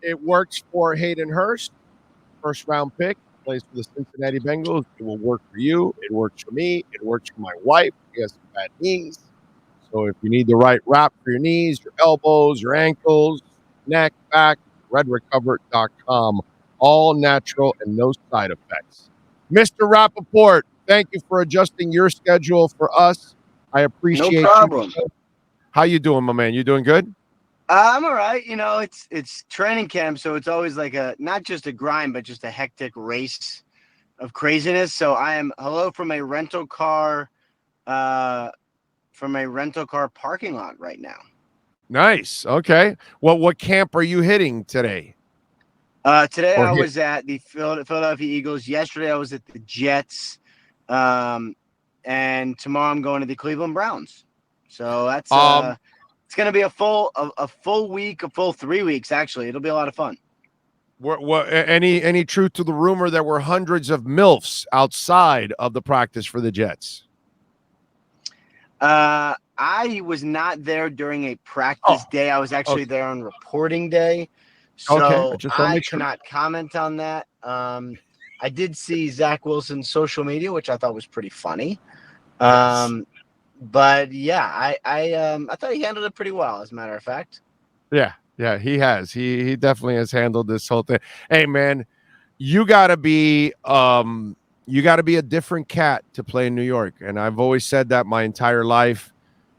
it works for Hayden Hurst, first round pick, plays for the Cincinnati Bengals. It will work for you. It works for me. It works for my wife. She has some bad knees. So if you need the right wrap for your knees, your elbows, your ankles, neck, back, redrecover.com. All natural and no side effects. Mr. Rapoport, thank you for adjusting your schedule for us. I No appreciate problem. you. How you doing, my man? You doing good? I'm all right. It's training camp, so it's always like a not just a grind, but just a hectic race of craziness. So I am hello uh, from a rental car parking lot right now. Nice. Okay. Well, what camp are you hitting today? Today Or I hit? was at the Philadelphia Eagles. Yesterday I was at the Jets, um, and tomorrow I'm going to the Cleveland Browns. So that's Um, it's going to be a full week, a full 3 weeks actually. It'll be a lot of fun. any truth to the rumor that were hundreds of MILFs outside of the practice for the Jets? I was not there during a practice day. I was actually Okay. there on reporting day, Okay. I so just want to I make sure. cannot comment on that. I did see Zach Wilson's social media, which I thought was pretty funny. Yes. But yeah, I thought he handled it pretty well, as a matter of fact. Yeah. Yeah. He has. He definitely has handled this whole thing. Hey, man, you gotta be you gotta be a different cat to play in New York. And I've always said that my entire life.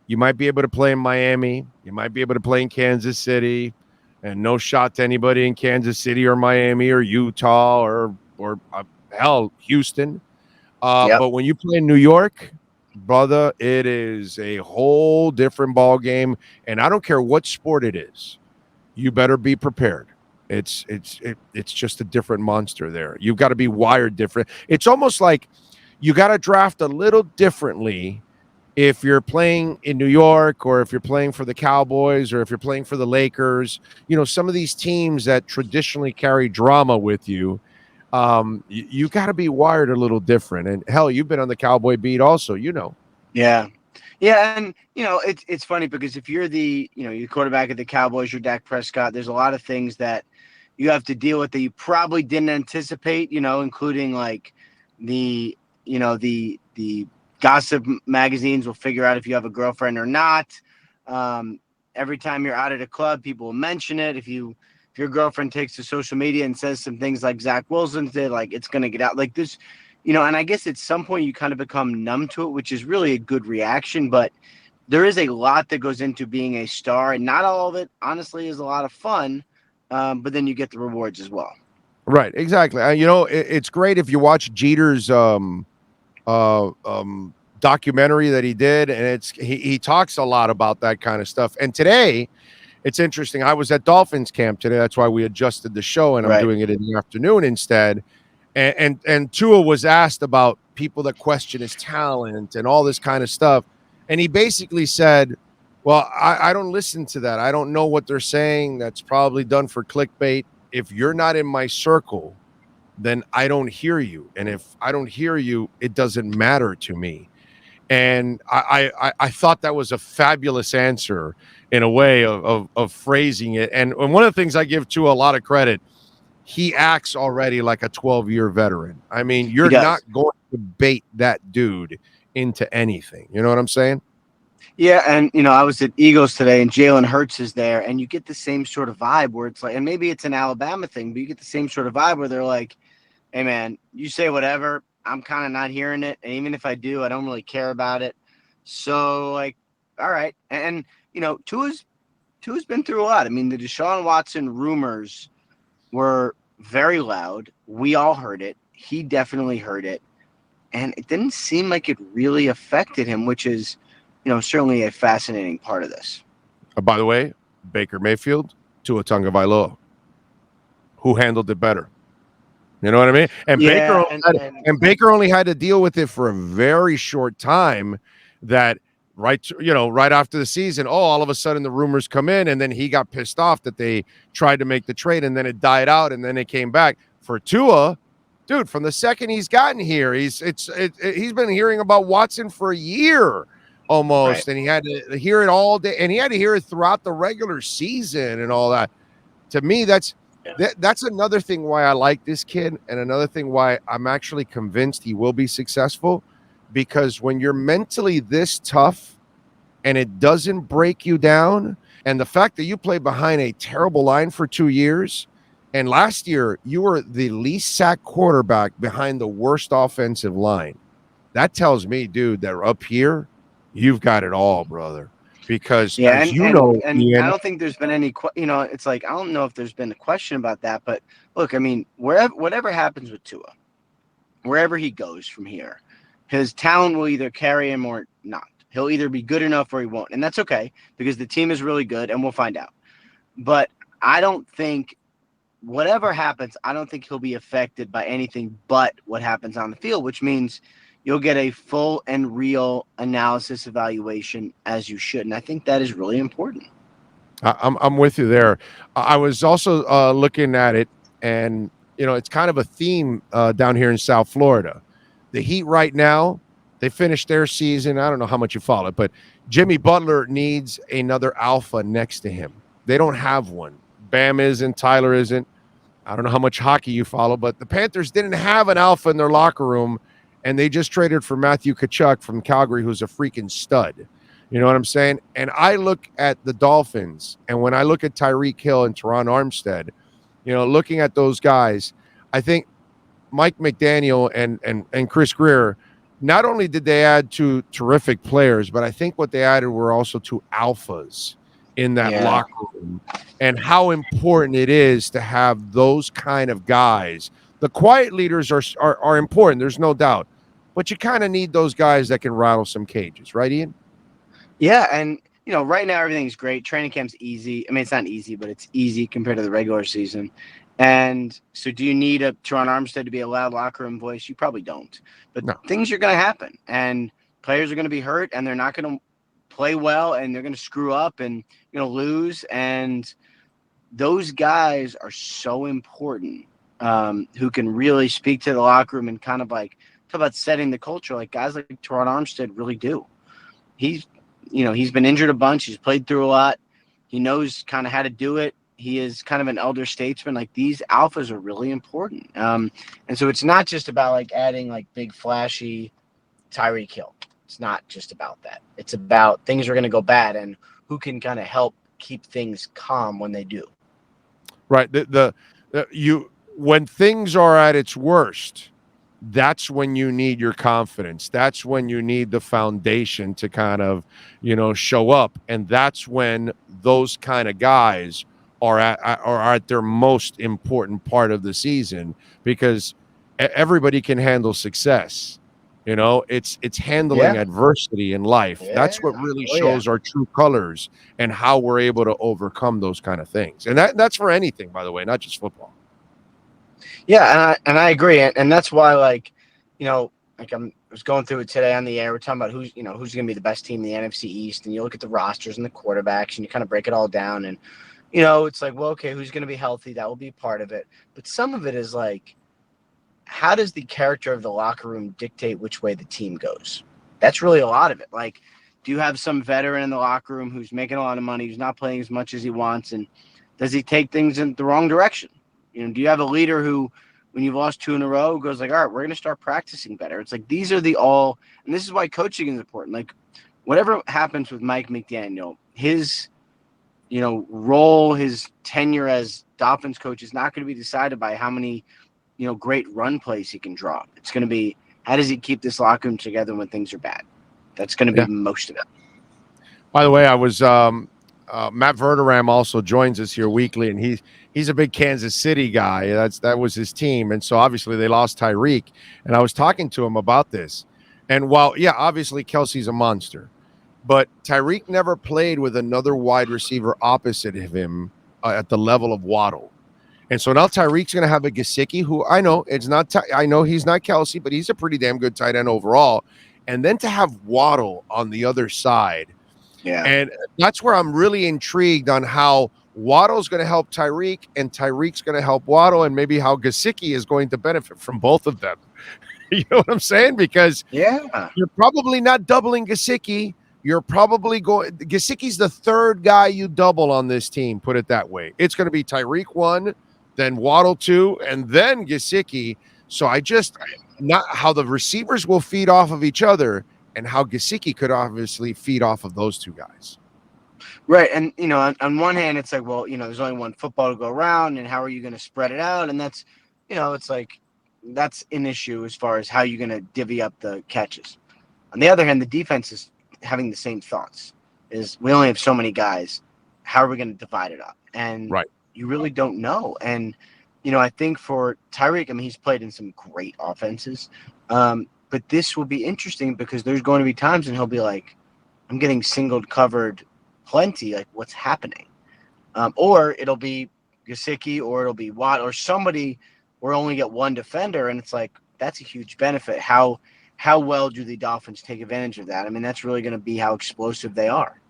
You might be able to play in Miami. You might be able to play in Kansas City. And no shot to anybody in Kansas City or Miami or Utah or hell, Houston. Yep. But when you play in New York, brother, it is a whole different ball game. And I don't care what sport it is. You better be prepared. It's just a different monster there. You've got to be wired different. It's almost like you got to draft a little differently if you're playing in New York or if you're playing for the Cowboys or if you're playing for the Lakers. Some of these teams that traditionally carry drama with you, you got to be wired a little different. And hell, you've been on the Cowboy beat also, Yeah. Yeah, and it's funny because if you're your quarterback at the Cowboys, you're Dak Prescott. There's a lot of things that you have to deal with that you probably didn't anticipate. Including like the gossip magazines will figure out if you have a girlfriend or not. Every time you're out at a club, people will mention it. If your girlfriend takes to social media and says some things like Zach Wilson did, like it's gonna get out like this. And I guess at some point you kind of become numb to it, which is really a good reaction. But there is a lot that goes into being a star, and not all of it, honestly, is a lot of fun. But then you get the rewards as well. Right, exactly. It's great if you watch Jeter's documentary that he did, and he talks a lot about that kind of stuff. And today, it's interesting. I was at Dolphins camp today. That's why we adjusted the show, and I'm Right. doing it in the afternoon instead. And Tua was asked about people that question his talent and all this kind of stuff, and he basically said, "Well, I don't listen to that. I don't know what they're saying. That's probably done for clickbait. If you're not in my circle, then I don't hear you. And if I don't hear you, it doesn't matter to me." And I thought that was a fabulous answer in a way of phrasing it. And one of the things I give to a lot of credit, he acts already like a 12-year veteran. I mean, He you're not does. going to bait that dude into anything. You know what I'm saying? Yeah, and I was at Eagles today, and Jalen Hurts is there, and you get the same sort of vibe where it's like, and maybe it's an Alabama thing, but you get the same sort of vibe where they're like, "Hey, man, you say whatever. I'm kind of not hearing it, and even if I do, I don't really care about it." So, like, all right, and Tua's been through a lot. I mean, the Deshaun Watson rumors were very loud. We all heard it. He definitely heard it, and it didn't seem like it really affected him, which is certainly a fascinating part of this. By the way, Baker Mayfield, Tua Tagovailoa, who handled it better? You know what I mean? And Yeah, Baker only had to deal with it for a very short time. That right after the season, all of a sudden the rumors come in, and then he got pissed off that they tried to make the trade, and then it died out, and then it came back for Tua. Dude, from the second he's gotten here, he's been hearing about Watson for a year right. almost, and he had to hear it all day, and he had to hear it throughout the regular season and all that. To me, that's That's another thing why I like this kid, and another thing why I'm actually convinced he will be successful. Because when you're mentally this tough and it doesn't break you down, and the fact that you play behind a terrible line for 2 years, and last year you were the least sacked quarterback behind the worst offensive line, that tells me, dude, that up here, you've got it all, brother. Because Yeah, as you know, and I Ian, don't think there's been any, it's like I don't know if there's been a question about that, but look, I mean, whatever happens with Tua, wherever he goes from here, his talent will either carry him or not. He'll either be good enough or he won't, and that's okay because the team is really good, and we'll find out. But I don't think whatever happens, I don't think he'll be affected by anything but what happens on the field, which means you'll get a full and real analysis evaluation as you should. And I think that is really important. I'm with you there. I was also looking at it, and it's kind of a theme down here in South Florida. The Heat right now, they finished their season. I don't know how much you follow it, but Jimmy Butler needs another alpha next to him. They don't have one. Bam isn't. Tyler isn't. I don't know how much hockey you follow, but the Panthers didn't have an alpha in their locker room, and they just traded for Matthew Tkachuk from Calgary, who's a freaking stud. You know what I'm saying? And I look at the Dolphins, and when I look at Tyreek Hill and Teron Armstead, looking at those guys, I think Mike McDaniel and Chris Greer, not only did they add two terrific players, but I think what they added were also two alphas in that locker room, and how important it is to have those kind of guys. The quiet leaders are important, there's no doubt, but you kind of need those guys that can rattle some cages, right, Ian? Yeah, and right now everything's great. Training camp's easy. I mean, it's not easy, but it's easy compared to the regular season. And so do you need a Teron Armstead to be a loud locker room voice? You probably don't. But things are going to happen, and players are going to be hurt, and they're not going to play well, and they're going to screw up and lose. And those guys are so important, who can really speak to the locker room and kind of like talk about setting the culture. Like guys like Teron Armstead really do. He's been injured a bunch. He's played through a lot. He knows kind of how to do it. He is kind of an elder statesman. Like these alphas are really important. And so it's not just about like adding like big flashy Tyreek Hill. It's not just about that. It's about things are going to go bad and who can kind of help keep things calm when they do. Right. When things are at its worst, that's when you need your confidence. That's when you need the foundation to kind of, show up. And that's when those kind of guys are at their most important part of the season, because everybody can handle success. It's handling adversity in life. That's what really shows our true colors and how we're able to overcome those kind of things. And that's for anything, by the way, not just football. Yeah, and I agree, and that's why, like, I was going through it today on the air. We're talking about who's going to be the best team in the NFC East, and you look at the rosters and the quarterbacks, and you kind of break it all down, and it's like, well, okay, who's going to be healthy? That will be part of it, but some of it is like, how does the character of the locker room dictate which way the team goes? That's really a lot of it. Like, do you have some veteran in the locker room who's making a lot of money, who's not playing as much as he wants, and does he take things in the wrong direction? Do you have a leader who, when you've lost 2 in a row, goes like, all right, we're going to start practicing better? It's like, these are and this is why coaching is important. Like, whatever happens with Mike McDaniel, his, role, his tenure as Dolphins coach is not going to be decided by how many, great run plays he can draw. It's going to be, how does he keep this locker room together when things are bad? That's going to be most of it. By the way, I was Matt Verderam also joins us here weekly, and he's a big Kansas City guy. That was his team, and so obviously they lost Tyreek. And I was talking to him about this. And while obviously Kelsey's a monster, but Tyreek never played with another wide receiver opposite of him at the level of Waddle. And so now Tyreek's going to have a Gesicki, who I know I know he's not Kelsey, but he's a pretty damn good tight end overall. And then to have Waddle on the other side. Yeah. And that's where I'm really intrigued on how Waddle's going to help Tyreek and Tyreek's going to help Waddle, and maybe how Gesicki is going to benefit from both of them. You know what I'm saying? Because you're probably not doubling Gesicki. You're probably Gesicki's the third guy you double on this team, put it that way. It's going to be Tyreek 1, then Waddle 2, and then Gesicki. So I just not how the receivers will feed off of each other and how Gesicki could obviously feed off of those two guys. Right. And, on one hand, it's like, well, there's only one football to go around, and how are you going to spread it out? And that's, it's like that's an issue as far as how you're going to divvy up the catches. On the other hand, the defense is having the same thoughts. Is we only have so many guys. How are we going to divide it up? And you really don't know. And, I think for Tyreek, I mean, he's played in some great offenses. But this will be interesting because there's going to be times and he'll be like, I'm getting singled covered plenty. Like, what's happening? Or it'll be Gesicki, or it'll be Watt, or somebody where only get one defender. And it's like, that's a huge benefit. How well do the Dolphins take advantage of that? I mean, that's really going to be how explosive they are.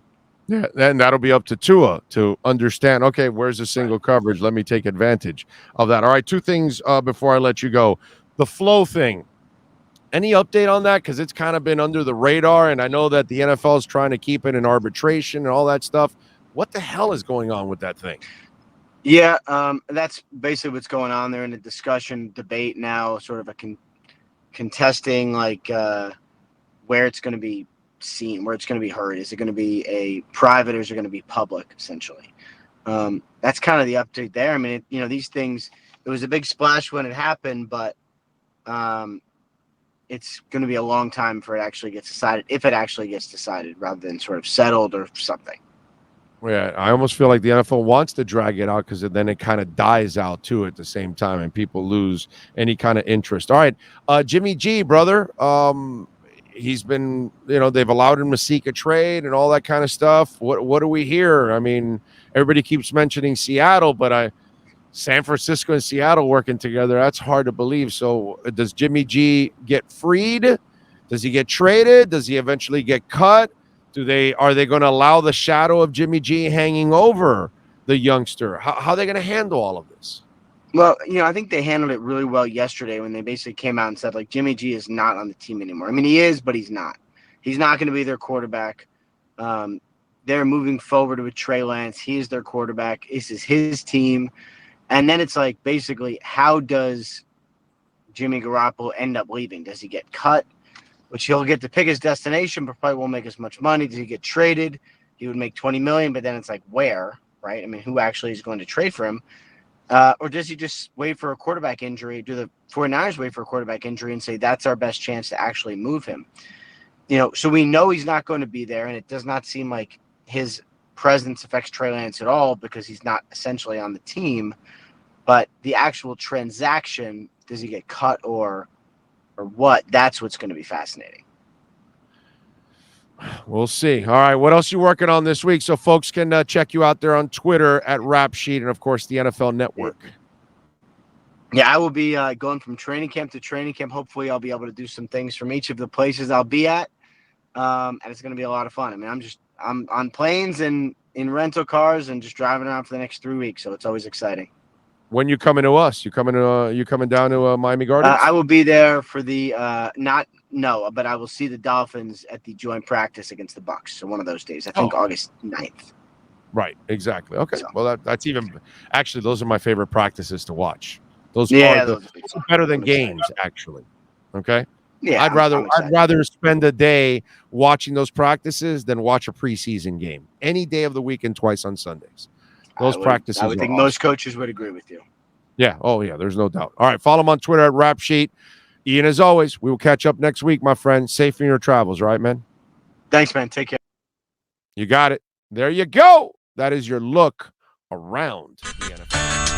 Yeah, then that'll be up to Tua to understand, okay, where's the single coverage? Let me take advantage of that. All right, two things before I let you go. The flow thing. Any update on that? Because it's kind of been under the radar, and I know that the NFL is trying to keep it in arbitration and all that stuff. What the hell is going on with that thing? Yeah, that's basically what's going on. They're in a discussion, debate now, sort of a contesting, like where it's going to be seen, where it's going to be heard. Is it going to be a private, or is it going to be public, essentially? That's kind of the update there. I mean, these things, it was a big splash when it happened, but it's going to be a long time for it actually gets decided, if it actually gets decided, rather than sort of settled or something. Yeah, I almost feel like the NFL wants to drag it out because then it kind of dies out too at the same time, and people lose any kind of interest. All right, Jimmy G, brother, he's been, they've allowed him to seek a trade and all that kind of stuff. What do we hear? I mean, everybody keeps mentioning Seattle, but San Francisco and Seattle working together, that's hard to believe. So does Jimmy G get freed? Does he get traded? Does he eventually get cut? Are they going to allow the shadow of Jimmy G hanging over the youngster? How are they going to handle all of this? Well, I think they handled it really well yesterday when they basically came out and said, like, Jimmy G is not on the team anymore. I mean, he is, but he's not. He's not going to be their quarterback. They're moving forward with Trey Lance. He is their quarterback. This is his team. And then it's like, basically, how does Jimmy Garoppolo end up leaving? Does he get cut? Which he'll get to pick his destination, but probably won't make as much money. Does he get traded? He would make $20 million, but then it's like, where, right? I mean, who actually is going to trade for him? Or does he just wait for a quarterback injury? Do the 49ers wait for a quarterback injury and say that's our best chance to actually move him? So we know he's not going to be there, and it does not seem like his presence affects Trey Lance at all because he's not essentially on the team. But the actual transaction, does he get cut or what? That's what's going to be fascinating. We'll see. All right, what else you working on this week? So folks can check you out there on Twitter at Rap Sheet and, of course, the NFL Network. Yeah, I will be going from training camp to training camp. Hopefully I'll be able to do some things from each of the places I'll be at, and it's going to be a lot of fun. I mean, I'm on planes and in rental cars and just driving around for the next 3 weeks, so it's always exciting. When you coming to us? You coming down to Miami Gardens? I will be there for the but I will see the Dolphins at the joint practice against the Bucs. So one of those days, I think August 9th. Right, exactly. Okay, so, well that's even actually those are my favorite practices to watch. Those are better than games, actually. Okay. Yeah, I'd rather spend a day watching those practices than watch a preseason game any day of the week and twice on Sundays. Those practices. I would think most coaches would agree with you. Yeah. Oh, yeah. There's no doubt. All right. Follow him on Twitter at Rap Sheet. Ian, as always, we will catch up next week, my friend. Safe in your travels, right, man? Thanks, man. Take care. You got it. There you go. That is your look around the NFL.